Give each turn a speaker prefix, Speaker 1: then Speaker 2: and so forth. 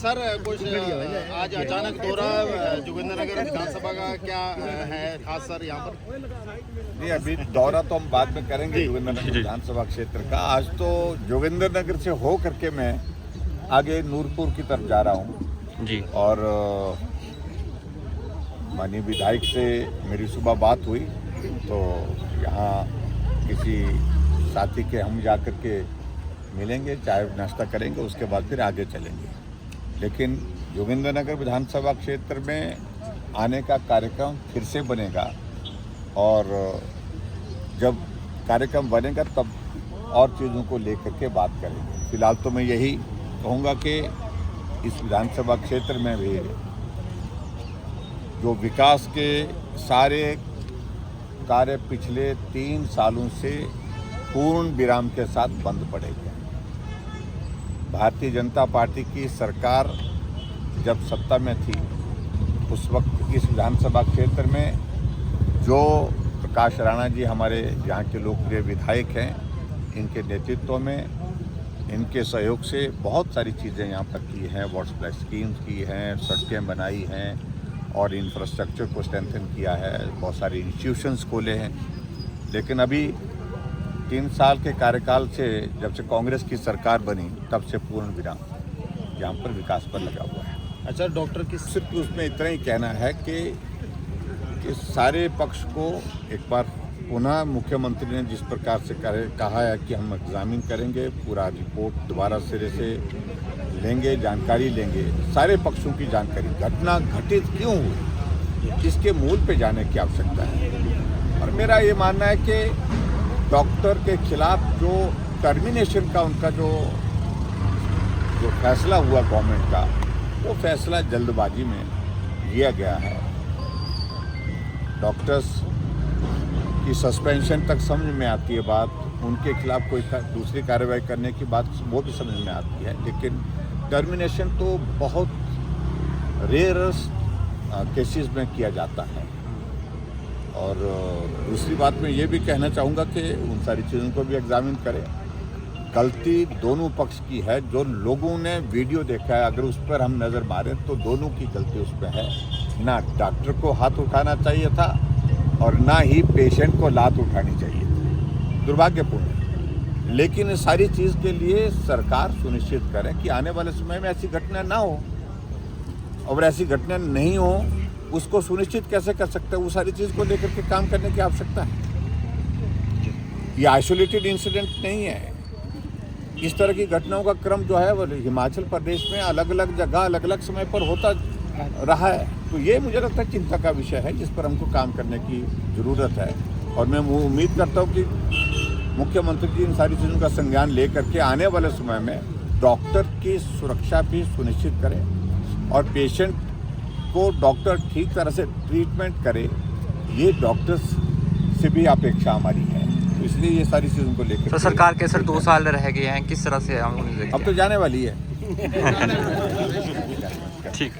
Speaker 1: Sir कुछ आज अचानक दौरा जोगिंद्रनगर विधानसभा का क्या है खास सर यहाँ पर?
Speaker 2: नहीं, अभी दौरा तो हम बाद में करेंगे जोगिंद्रनगर विधानसभा क्षेत्र का। आज तो जोगिंद्रनगर से हो करके मैं आगे नूरपुर की तरफ जा रहा हूँ जी। और माननीय विधायक से मेरी सुबह बात हुई तो यहाँ किसी साथी के हम जा कर के मिलेंगे, चाय नाश्ता करेंगे, उसके बाद फिर आगे चलेंगे। लेकिन जोगिंद्रनगर विधानसभा क्षेत्र में आने का कार्यक्रम फिर से बनेगा और जब कार्यक्रम बनेगा तब और चीज़ों को लेकर के बात करेंगे। फिलहाल तो मैं यही कहूँगा कि इस विधानसभा क्षेत्र में भी जो विकास के सारे कार्य पिछले 3 सालों से पूर्ण विराम के साथ बंद पड़े हैं। भारतीय जनता पार्टी की सरकार जब सत्ता में थी उस वक्त इस विधानसभा क्षेत्र में जो प्रकाश राणा जी हमारे यहाँ के लोकप्रिय विधायक हैं, इनके नेतृत्व में, इनके सहयोग से बहुत सारी चीज़ें यहाँ पर की हैं। वाटर सप्लाई स्कीम्स की हैं, सड़कें बनाई हैं और इंफ्रास्ट्रक्चर को स्ट्रेंथन किया है, बहुत सारे इंस्टीट्यूशंस खोले हैं। लेकिन अभी 3 साल के कार्यकाल से जब से कांग्रेस की सरकार बनी तब से पूर्ण विराम यहाँ पर विकास पर लगा हुआ है।
Speaker 1: अच्छा, डॉक्टर की
Speaker 2: सिर्फ उसमें इतना ही कहना है कि सारे पक्ष को एक बार पुनः मुख्यमंत्री ने जिस प्रकार से कहा है कि हम एग्जामिन करेंगे, पूरा रिपोर्ट दोबारा सिरे से लेंगे, जानकारी लेंगे, सारे पक्षों की जानकारी, घटना घटित क्यों हुई, इसके मूल पे जाने की आवश्यकता है। और मेरा ये मानना है कि डॉक्टर के खिलाफ जो टर्मिनेशन का उनका जो फैसला हुआ गवर्नमेंट का, वो फैसला जल्दबाजी में लिया गया है। डॉक्टर्स की सस्पेंशन तक समझ में आती है बात, उनके खिलाफ कोई दूसरी कार्रवाई करने की बात वो भी समझ में आती है, लेकिन टर्मिनेशन तो बहुत रेयरस्ट केसेस में किया जाता है। और दूसरी बात मैं ये भी कहना चाहूँगा कि उन सारी चीज़ों को भी एग्जामिन करें। गलती दोनों पक्ष की है। जो लोगों ने वीडियो देखा है, अगर उस पर हम नज़र मारें तो दोनों की गलती उस पर है। ना डॉक्टर को हाथ उठाना चाहिए था और ना ही पेशेंट को लात उठानी चाहिए थी, दुर्भाग्यपूर्ण। लेकिन सारी चीज़ के लिए सरकार सुनिश्चित करे कि आने वाले समय में ऐसी घटना ना हो, और ऐसी घटना नहीं हो उसको सुनिश्चित कैसे कर सकते हैं, वो सारी चीज़ को लेकर के काम करने की आवश्यकता है। ये आइसोलेटेड इंसिडेंट नहीं है। इस तरह की घटनाओं का क्रम जो है वो हिमाचल प्रदेश में अलग अलग जगह अलग अलग समय पर होता रहा है। तो ये मुझे लगता है चिंता का विषय है जिस पर हमको काम करने की ज़रूरत है। और मैं उम्मीद करता हूँ कि मुख्यमंत्री जी इन सारी चीज़ों का संज्ञान ले करके आने वाले समय में डॉक्टर की सुरक्षा भी सुनिश्चित करें और पेशेंट को डॉक्टर ठीक तरह से ट्रीटमेंट करे, ये डॉक्टर्स से भी अपेक्षा हमारी है। तो इसलिए ये सारी चीज़ों को लेकर
Speaker 3: तो सरकार के सर 2 साल रह गए हैं, किस तरह से
Speaker 2: अब तो जाने वाली है।
Speaker 3: ठीक।